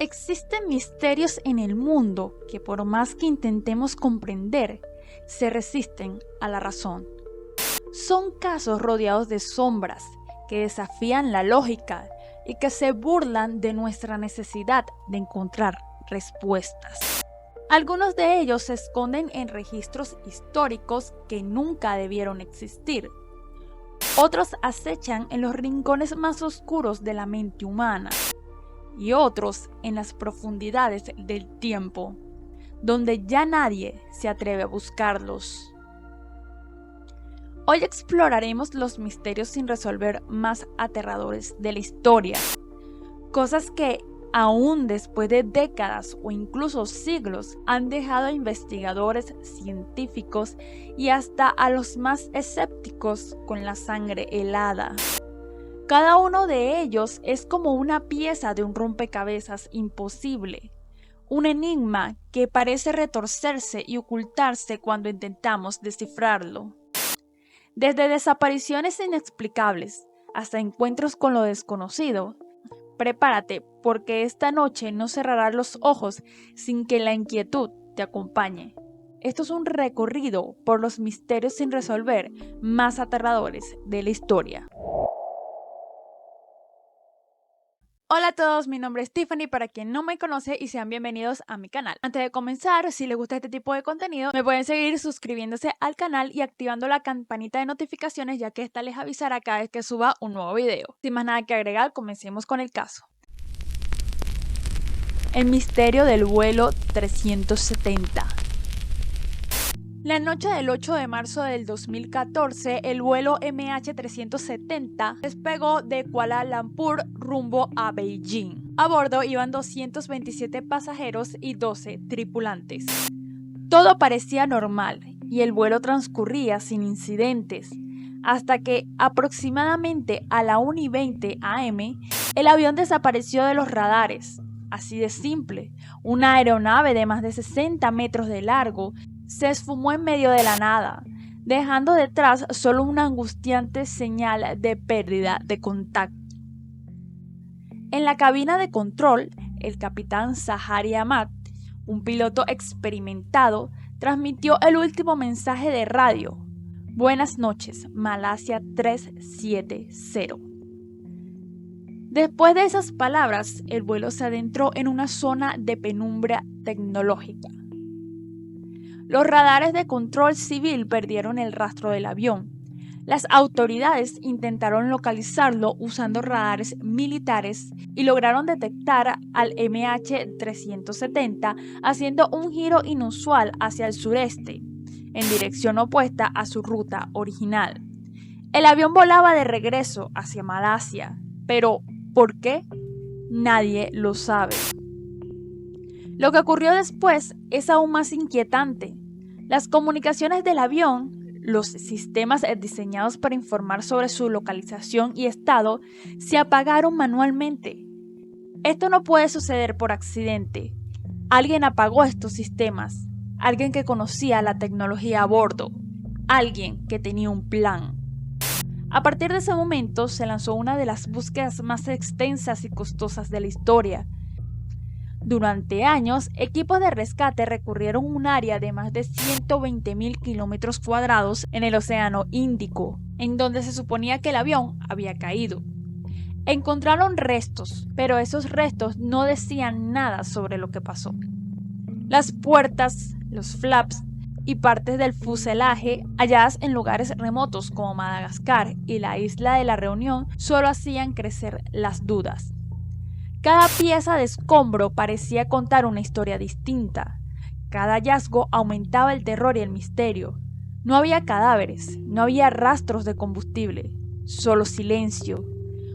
Existen misterios en el mundo que por más que intentemos comprender, se resisten a la razón. Son casos rodeados de sombras que desafían la lógica y que se burlan de nuestra necesidad de encontrar respuestas. Algunos de ellos se esconden en registros históricos que nunca debieron existir. Otros acechan en los rincones más oscuros de la mente humana. Y otros en las profundidades del tiempo, donde ya nadie se atreve a buscarlos. Hoy exploraremos los misterios sin resolver más aterradores de la historia, cosas que aún después de décadas o incluso siglos han dejado a investigadores, científicos y hasta a los más escépticos con la sangre helada. Cada uno de ellos es como una pieza de un rompecabezas imposible, un enigma que parece retorcerse y ocultarse cuando intentamos descifrarlo. Desde desapariciones inexplicables hasta encuentros con lo desconocido, prepárate porque esta noche no cerrarás los ojos sin que la inquietud te acompañe. Esto es un recorrido por los misterios sin resolver más aterradores de la historia. Hola a todos, mi nombre es Tiffany para quien no me conoce y sean bienvenidos a mi canal. Antes de comenzar, si les gusta este tipo de contenido, me pueden seguir suscribiéndose al canal y activando la campanita de notificaciones ya que esta les avisará cada vez que suba un nuevo video. Sin más nada que agregar, comencemos con el caso. El misterio del vuelo 370. La noche del 8 de marzo del 2014, el vuelo MH370 despegó de Kuala Lumpur rumbo a Beijing. A bordo iban 227 pasajeros y 12 tripulantes. Todo parecía normal y el vuelo transcurría sin incidentes, hasta que aproximadamente a la 1:20 am, el avión desapareció de los radares. Así de simple, una aeronave de más de 60 metros de largo se esfumó en medio de la nada, dejando detrás solo una angustiante señal de pérdida de contacto. En la cabina de control, el capitán Zaharie Ahmad, un piloto experimentado, transmitió el último mensaje de radio: "Buenas noches, Malasia 370". Después de esas palabras, el vuelo se adentró en una zona de penumbra tecnológica. Los radares de control civil perdieron el rastro del avión. Las autoridades intentaron localizarlo usando radares militares y lograron detectar al MH370 haciendo un giro inusual hacia el sureste, en dirección opuesta a su ruta original. El avión volaba de regreso hacia Malasia, pero ¿por qué? Nadie lo sabe. Lo que ocurrió después es aún más inquietante. Las comunicaciones del avión, los sistemas diseñados para informar sobre su localización y estado, se apagaron manualmente. Esto no puede suceder por accidente. Alguien apagó estos sistemas, alguien que conocía la tecnología a bordo, alguien que tenía un plan. A partir de ese momento se lanzó una de las búsquedas más extensas y costosas de la historia. Durante años, equipos de rescate recorrieron un área de más de 120.000 kilómetros cuadrados en el Océano Índico, en donde se suponía que el avión había caído. Encontraron restos, pero esos restos no decían nada sobre lo que pasó. Las puertas, los flaps y partes del fuselaje halladas en lugares remotos como Madagascar y la isla de la Reunión solo hacían crecer las dudas. Cada pieza de escombro parecía contar una historia distinta. Cada hallazgo aumentaba el terror y el misterio. No había cadáveres, no había rastros de combustible, solo silencio.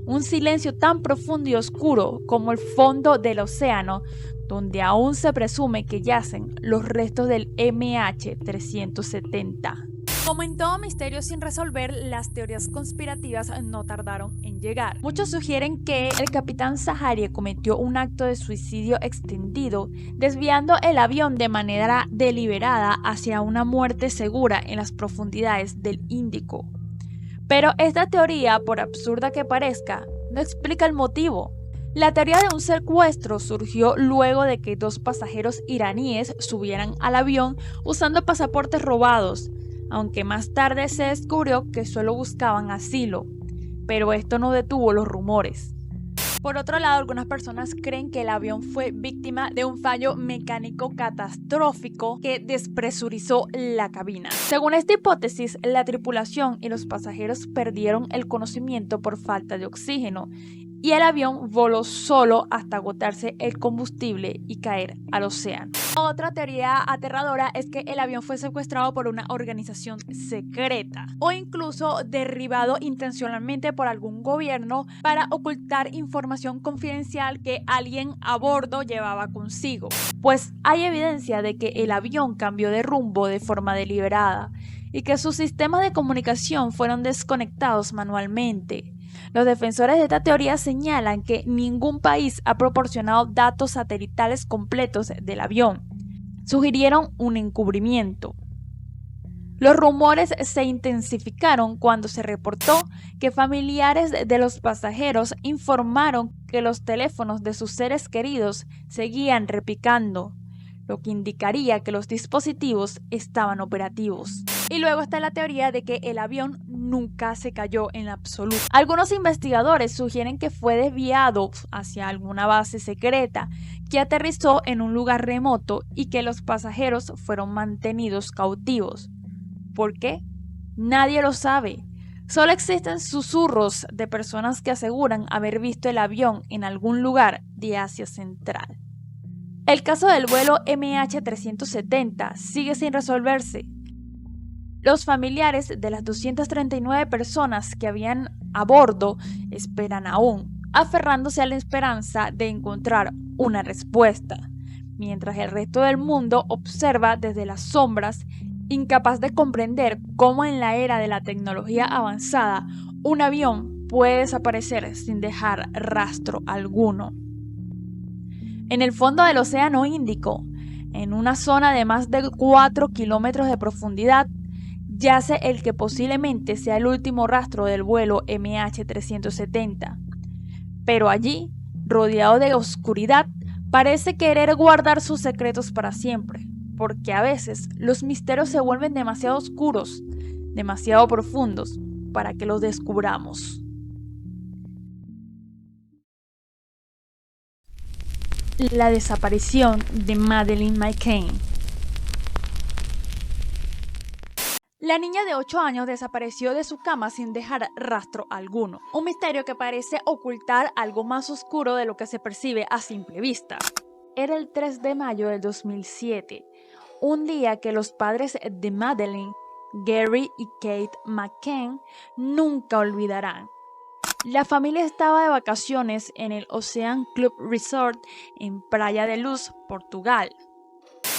Un silencio tan profundo y oscuro como el fondo del océano, donde aún se presume que yacen los restos del MH370. Como en todo misterio sin resolver, las teorías conspirativas no tardaron en llegar. Muchos sugieren que el capitán Zaharie cometió un acto de suicidio extendido, desviando el avión de manera deliberada hacia una muerte segura en las profundidades del Índico. Pero esta teoría, por absurda que parezca, no explica el motivo. La teoría de un secuestro surgió luego de que 2 pasajeros iraníes subieran al avión usando pasaportes robados, aunque más tarde se descubrió que solo buscaban asilo, pero esto no detuvo los rumores. Por otro lado, algunas personas creen que el avión fue víctima de un fallo mecánico catastrófico que despresurizó la cabina. Según esta hipótesis, la tripulación y los pasajeros perdieron el conocimiento por falta de oxígeno y el avión voló solo hasta agotarse el combustible y caer al océano. Otra teoría aterradora es que el avión fue secuestrado por una organización secreta o incluso derribado intencionalmente por algún gobierno para ocultar información confidencial que alguien a bordo llevaba consigo. Pues hay evidencia de que el avión cambió de rumbo de forma deliberada y que sus sistemas de comunicación fueron desconectados manualmente. Los defensores de esta teoría señalan que ningún país ha proporcionado datos satelitales completos del avión. Sugirieron un encubrimiento. Los rumores se intensificaron cuando se reportó que familiares de los pasajeros informaron que los teléfonos de sus seres queridos seguían repicando, lo que indicaría que los dispositivos estaban operativos. Y luego está la teoría de que el avión nunca se cayó en absoluto. Algunos investigadores sugieren que fue desviado hacia alguna base secreta que aterrizó en un lugar remoto y que los pasajeros fueron mantenidos cautivos. ¿Por qué? Nadie lo sabe. Solo existen susurros de personas que aseguran haber visto el avión en algún lugar de Asia Central. El caso del vuelo MH370 sigue sin resolverse. Los familiares de las 239 personas que habían a bordo esperan aún, aferrándose a la esperanza de encontrar una respuesta, mientras el resto del mundo observa desde las sombras, incapaz de comprender cómo en la era de la tecnología avanzada un avión puede desaparecer sin dejar rastro alguno. En el fondo del Océano Índico, en una zona de más de 4 kilómetros de profundidad, yace el que posiblemente sea el último rastro del vuelo MH370. Pero allí, rodeado de oscuridad, parece querer guardar sus secretos para siempre, porque a veces los misterios se vuelven demasiado oscuros, demasiado profundos, para que los descubramos. La desaparición de Madeleine McCann. La niña de 8 años desapareció de su cama sin dejar rastro alguno, un misterio que parece ocultar algo más oscuro de lo que se percibe a simple vista. Era el 3 de mayo del 2007, un día que los padres de Madeleine, Gary y Kate McCann, nunca olvidarán. La familia estaba de vacaciones en el Ocean Club Resort en Praia de Luz, Portugal.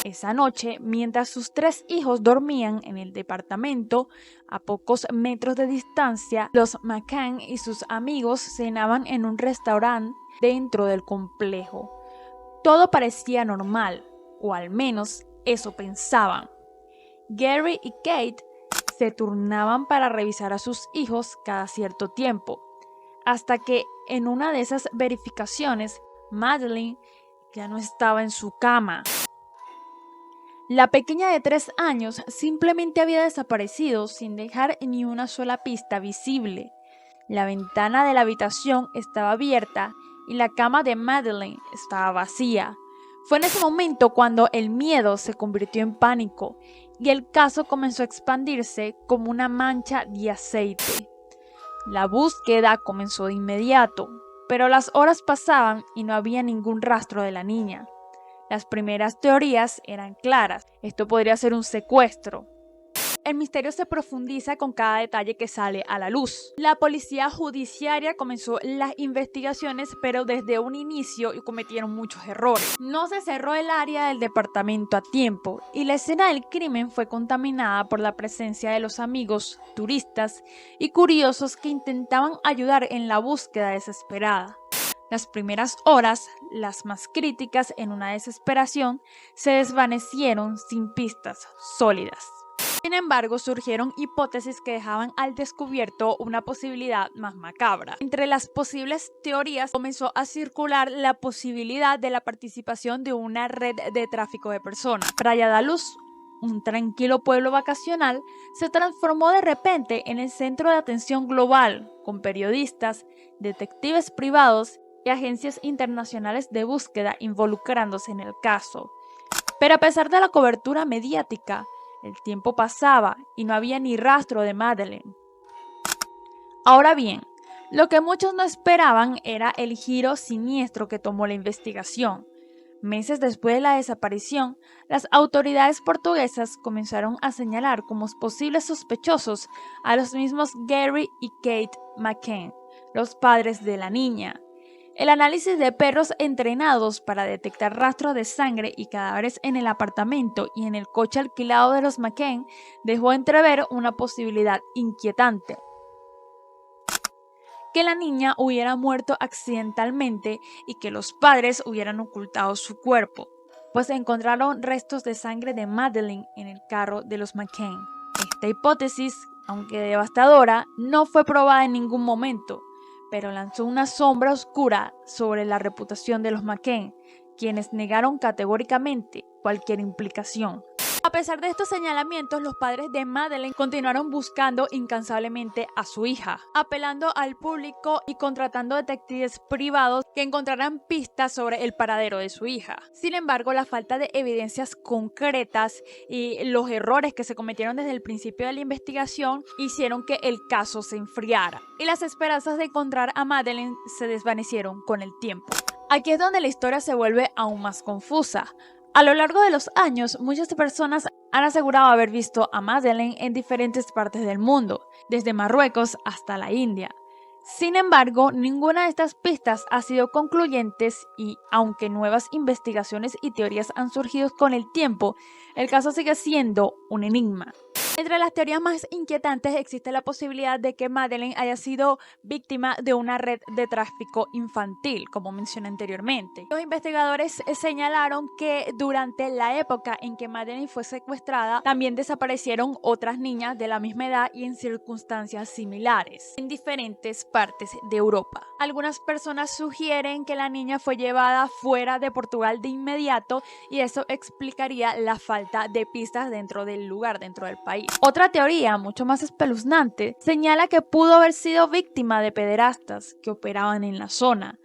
Esa noche, mientras sus 3 hijos dormían en el departamento, a pocos metros de distancia, los McCann y sus amigos cenaban en un restaurante dentro del complejo. Todo parecía normal, o al menos eso pensaban. Gary y Kate se turnaban para revisar a sus hijos cada cierto tiempo, hasta que en una de esas verificaciones, Madeleine ya no estaba en su cama. La pequeña de 3 años simplemente había desaparecido sin dejar ni una sola pista visible. La ventana de la habitación estaba abierta y la cama de Madeleine estaba vacía. Fue en ese momento cuando el miedo se convirtió en pánico y el caso comenzó a expandirse como una mancha de aceite. La búsqueda comenzó de inmediato, pero las horas pasaban y no había ningún rastro de la niña. Las primeras teorías eran claras. Esto podría ser un secuestro. El misterio se profundiza con cada detalle que sale a la luz. La policía judiciaria comenzó las investigaciones, pero desde un inicio cometieron muchos errores. No se cerró el área del departamento a tiempo y la escena del crimen fue contaminada por la presencia de los amigos, turistas y curiosos que intentaban ayudar en la búsqueda desesperada. Las primeras horas, las más críticas en una desesperación, se desvanecieron sin pistas sólidas. Sin embargo, surgieron hipótesis que dejaban al descubierto una posibilidad más macabra. Entre las posibles teorías comenzó a circular la posibilidad de la participación de una red de tráfico de personas. Praia da Luz, un tranquilo pueblo vacacional, se transformó de repente en el centro de atención global, con periodistas, detectives privados y agencias internacionales de búsqueda involucrándose en el caso. Pero a pesar de la cobertura mediática, el tiempo pasaba y no había ni rastro de Madeleine. Ahora bien, lo que muchos no esperaban era el giro siniestro que tomó la investigación. Meses después de la desaparición, las autoridades portuguesas comenzaron a señalar como posibles sospechosos a los mismos Gary y Kate McCann, los padres de la niña. El análisis de perros entrenados para detectar rastros de sangre y cadáveres en el apartamento y en el coche alquilado de los McCann dejó entrever una posibilidad inquietante: que la niña hubiera muerto accidentalmente y que los padres hubieran ocultado su cuerpo, pues encontraron restos de sangre de Madeleine en el carro de los McCann. Esta hipótesis, aunque devastadora, no fue probada en ningún momento, pero lanzó una sombra oscura sobre la reputación de los McCann, quienes negaron categóricamente cualquier implicación. A pesar de estos señalamientos, los padres de Madeleine continuaron buscando incansablemente a su hija, apelando al público y contratando detectives privados que encontraran pistas sobre el paradero de su hija. Sin embargo, la falta de evidencias concretas y los errores que se cometieron desde el principio de la investigación hicieron que el caso se enfriara, y las esperanzas de encontrar a Madeleine se desvanecieron con el tiempo. Aquí es donde la historia se vuelve aún más confusa. A lo largo de los años, muchas personas han asegurado haber visto a Madeleine en diferentes partes del mundo, desde Marruecos hasta la India. Sin embargo, ninguna de estas pistas ha sido concluyentes y, aunque nuevas investigaciones y teorías han surgido con el tiempo, el caso sigue siendo un enigma. Entre las teorías más inquietantes existe la posibilidad de que Madeleine haya sido víctima de una red de tráfico infantil, como mencioné anteriormente. Los investigadores señalaron que durante la época en que Madeleine fue secuestrada, también desaparecieron otras niñas de la misma edad y en circunstancias similares, en diferentes partes de Europa. Algunas personas sugieren que la niña fue llevada fuera de Portugal de inmediato y eso explicaría la falta de pistas dentro del lugar, dentro del país. Otra teoría, mucho más espeluznante, señala que pudo haber sido víctima de pederastas que operaban en la zona,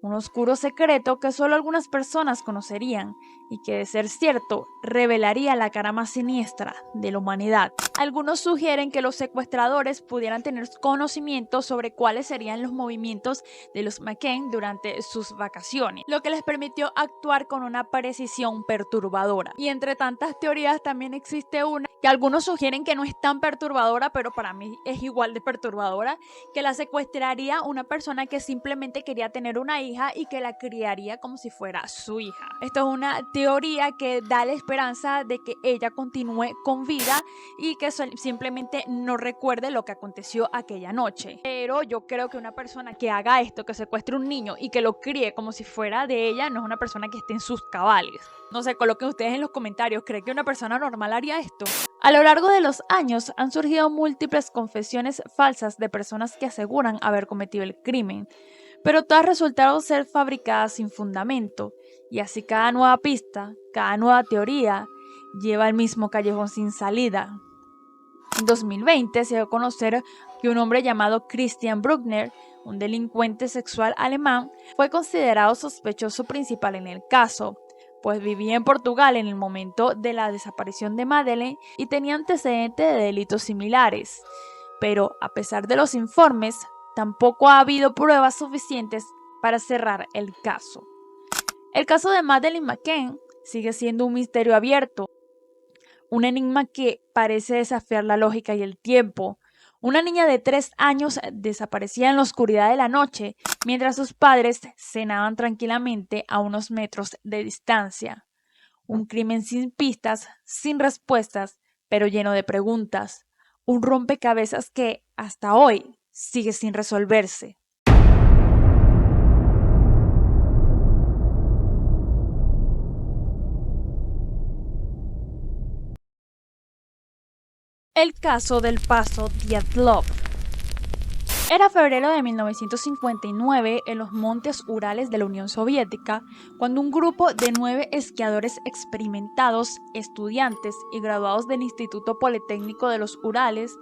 un oscuro secreto que solo algunas personas conocerían y que, de ser cierto, revelaría la cara más siniestra de la humanidad. Algunos sugieren que los secuestradores pudieran tener conocimiento sobre cuáles serían los movimientos de los McCann durante sus vacaciones, lo que les permitió actuar con una precisión perturbadora. Y entre tantas teorías también existe una que algunos sugieren que no es tan perturbadora, pero para mí es igual de perturbadora, que la secuestraría una persona que simplemente quería tener una hija y que la criaría como si fuera su hija. Esto es una teoría que da la esperanza de que ella continúe con vida y que simplemente no recuerde lo que aconteció aquella noche. Pero yo creo que una persona que haga esto, que secuestre un niño y que lo críe como si fuera de ella, no es una persona que esté en sus cabales. No sé, coloquen ustedes en los comentarios, ¿creen que una persona normal haría esto? A lo largo de los años han surgido múltiples confesiones falsas de personas que aseguran haber cometido el crimen, pero todas resultaron ser fabricadas sin fundamento, y así cada nueva pista, cada nueva teoría, lleva al mismo callejón sin salida. En 2020 se dio a conocer que un hombre llamado Christian Bruckner, un delincuente sexual alemán, fue considerado sospechoso principal en el caso, pues vivía en Portugal en el momento de la desaparición de Madeleine y tenía antecedentes de delitos similares. Pero, a pesar de los informes, tampoco ha habido pruebas suficientes para cerrar el caso. El caso de Madeleine McCann sigue siendo un misterio abierto, un enigma que parece desafiar la lógica y el tiempo. Una niña de 3 años desaparecía en la oscuridad de la noche mientras sus padres cenaban tranquilamente a unos metros de distancia. Un crimen sin pistas, sin respuestas, pero lleno de preguntas. Un rompecabezas que, hasta hoy, sigue sin resolverse. El caso del Paso Dyatlov. Era febrero de 1959 en los montes Urales de la Unión Soviética, cuando un grupo de 9 esquiadores experimentados, estudiantes y graduados del Instituto Politécnico de los Urales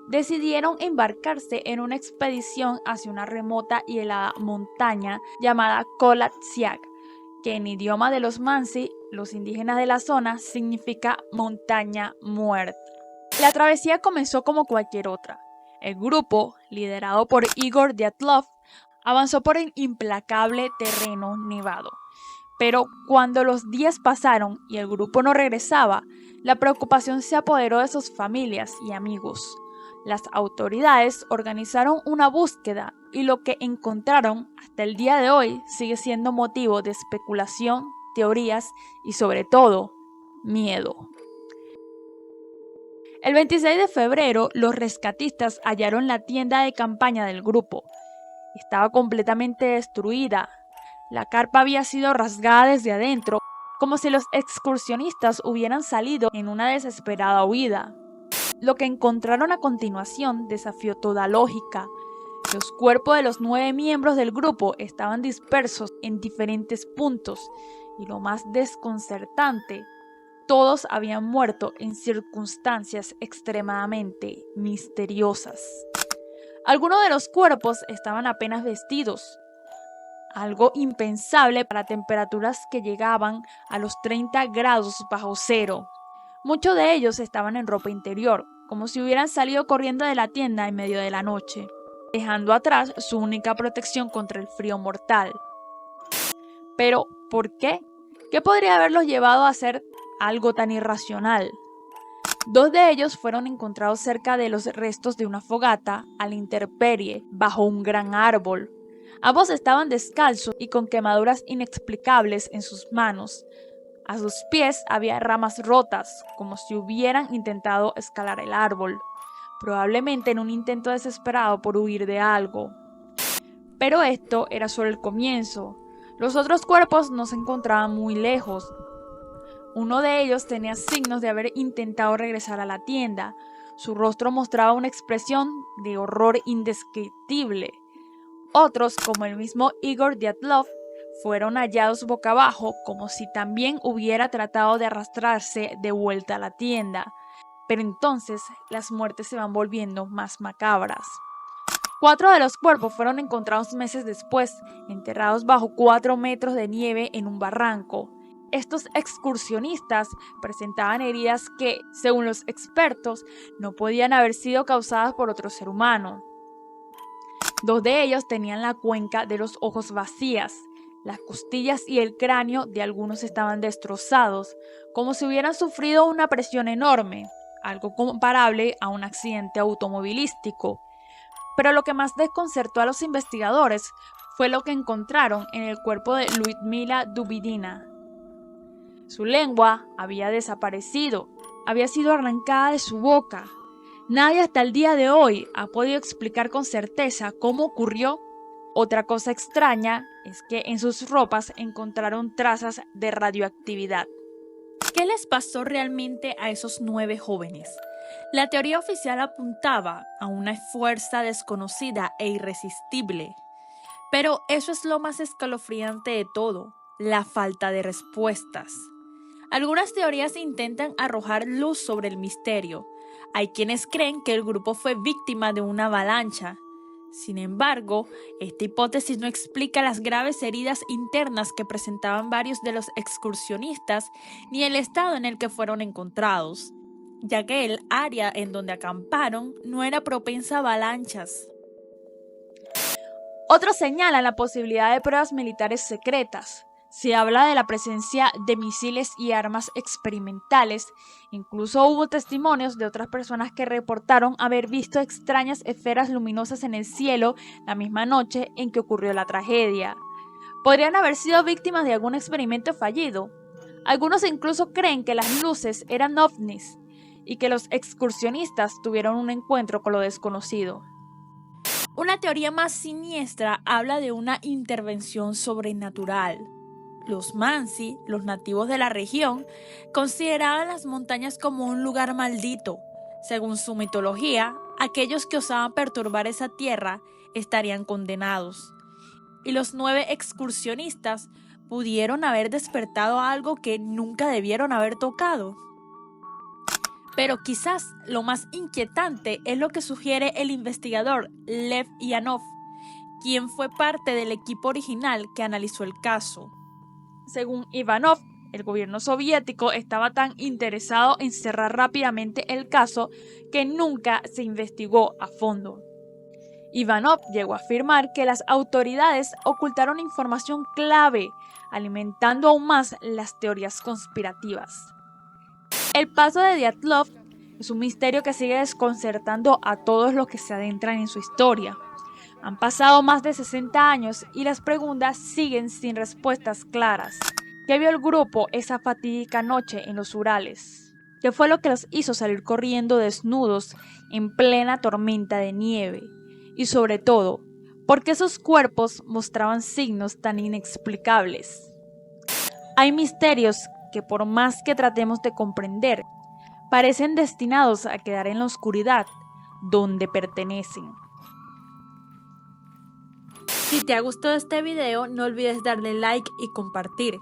decidieron embarcarse en una expedición hacia una remota y helada montaña llamada Kolatsiag, que en idioma de los Mansi, los indígenas de la zona, significa montaña muerta. La travesía comenzó como cualquier otra. El grupo, liderado por Igor Dyatlov, avanzó por el implacable terreno nevado. Pero cuando los días pasaron y el grupo no regresaba, la preocupación se apoderó de sus familias y amigos. Las autoridades organizaron una búsqueda y lo que encontraron hasta el día de hoy sigue siendo motivo de especulación, teorías y sobre todo, miedo. El 26 de febrero, los rescatistas hallaron la tienda de campaña del grupo. Estaba completamente destruida. La carpa había sido rasgada desde adentro, como si los excursionistas hubieran salido en una desesperada huida. Lo que encontraron a continuación desafió toda lógica. Los cuerpos de los 9 miembros del grupo estaban dispersos en diferentes puntos, y lo más desconcertante, todos habían muerto en circunstancias extremadamente misteriosas. Algunos de los cuerpos estaban apenas vestidos, algo impensable para temperaturas que llegaban a los 30 grados bajo cero. Muchos de ellos estaban en ropa interior, como si hubieran salido corriendo de la tienda en medio de la noche, dejando atrás su única protección contra el frío mortal. Pero, ¿por qué? ¿Qué podría haberlos llevado a hacer algo tan irracional? 2 de ellos fueron encontrados cerca de los restos de una fogata a la intemperie, bajo un gran árbol. Ambos estaban descalzos y con quemaduras inexplicables en sus manos. A sus pies había ramas rotas, como si hubieran intentado escalar el árbol, probablemente en un intento desesperado por huir de algo. Pero esto era solo el comienzo. Los otros cuerpos no se encontraban muy lejos. Uno de ellos tenía signos de haber intentado regresar a la tienda. Su rostro mostraba una expresión de horror indescriptible. Otros, como el mismo Igor Dyatlov, fueron hallados boca abajo, como si también hubiera tratado de arrastrarse de vuelta a la tienda. Pero entonces las muertes se van volviendo más macabras. 4 de los cuerpos fueron encontrados meses después, enterrados bajo 4 metros de nieve en un barranco. Estos excursionistas presentaban heridas que, según los expertos, no podían haber sido causadas por otro ser humano. 2 de ellos tenían la cuenca de los ojos vacías. Las costillas y el cráneo de algunos estaban destrozados, como si hubieran sufrido una presión enorme, algo comparable a un accidente automovilístico. Pero lo que más desconcertó a los investigadores fue lo que encontraron en el cuerpo de Lyudmila Dubidina. Su lengua había desaparecido, había sido arrancada de su boca. Nadie hasta el día de hoy ha podido explicar con certeza cómo ocurrió. Otra cosa extraña es que en sus ropas encontraron trazas de radioactividad. ¿Qué les pasó realmente a esos 9 jóvenes? La teoría oficial apuntaba a una fuerza desconocida e irresistible. Pero eso es lo más escalofriante de todo, la falta de respuestas. Algunas teorías intentan arrojar luz sobre el misterio. Hay quienes creen que el grupo fue víctima de una avalancha. Sin embargo, esta hipótesis no explica las graves heridas internas que presentaban varios de los excursionistas ni el estado en el que fueron encontrados, ya que el área en donde acamparon no era propensa a avalanchas. Otros señalan la posibilidad de pruebas militares secretas. Se habla de la presencia de misiles y armas experimentales. Incluso hubo testimonios de otras personas que reportaron haber visto extrañas esferas luminosas en el cielo la misma noche en que ocurrió la tragedia. ¿Podrían haber sido víctimas de algún experimento fallido? Algunos incluso creen que las luces eran ovnis y que los excursionistas tuvieron un encuentro con lo desconocido. Una teoría más siniestra habla de una intervención sobrenatural. Los Mansi, los nativos de la región, consideraban las montañas como un lugar maldito. Según su mitología, aquellos que osaban perturbar esa tierra estarían condenados, y los 9 excursionistas pudieron haber despertado algo que nunca debieron haber tocado. Pero quizás lo más inquietante es lo que sugiere el investigador Lev Yanov, quien fue parte del equipo original que analizó el caso. Según Ivanov, el gobierno soviético estaba tan interesado en cerrar rápidamente el caso que nunca se investigó a fondo. Ivanov llegó a afirmar que las autoridades ocultaron información clave, alimentando aún más las teorías conspirativas. El paso de Dyatlov es un misterio que sigue desconcertando a todos los que se adentran en su historia. Han pasado más de 60 años y las preguntas siguen sin respuestas claras. ¿Qué vio el grupo esa fatídica noche en los Urales? ¿Qué fue lo que los hizo salir corriendo desnudos en plena tormenta de nieve? Y sobre todo, ¿por qué esos cuerpos mostraban signos tan inexplicables? Hay misterios que por más que tratemos de comprender, parecen destinados a quedar en la oscuridad donde pertenecen. Si te ha gustado este video, no olvides darle like y compartir.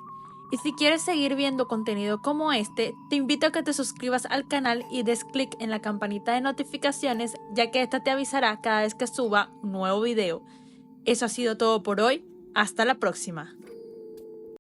Y si quieres seguir viendo contenido como este, te invito a que te suscribas al canal y des clic en la campanita de notificaciones, ya que esta te avisará cada vez que suba un nuevo video. Eso ha sido todo por hoy. Hasta la próxima.